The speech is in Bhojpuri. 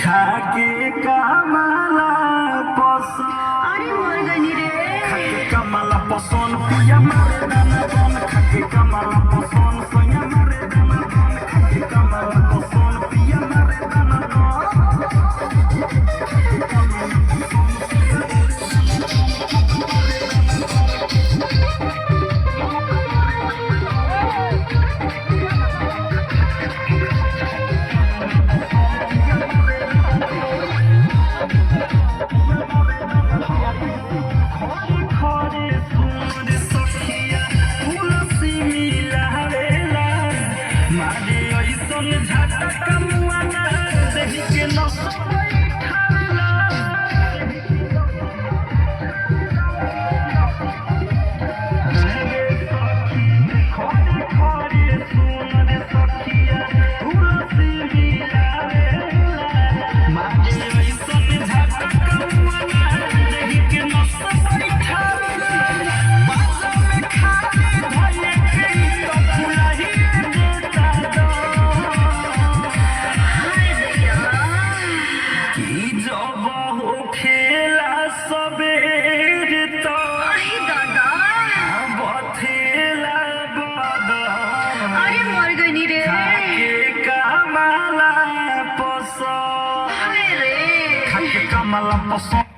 खाके कमला पसंद अरे मर गई रे खाके कमला पसंद पिया मारे दाना बन खाके कमला पसंद सोया मारे दाना बन खाके कमला पसंद पिया मारे दाना कमला पसंद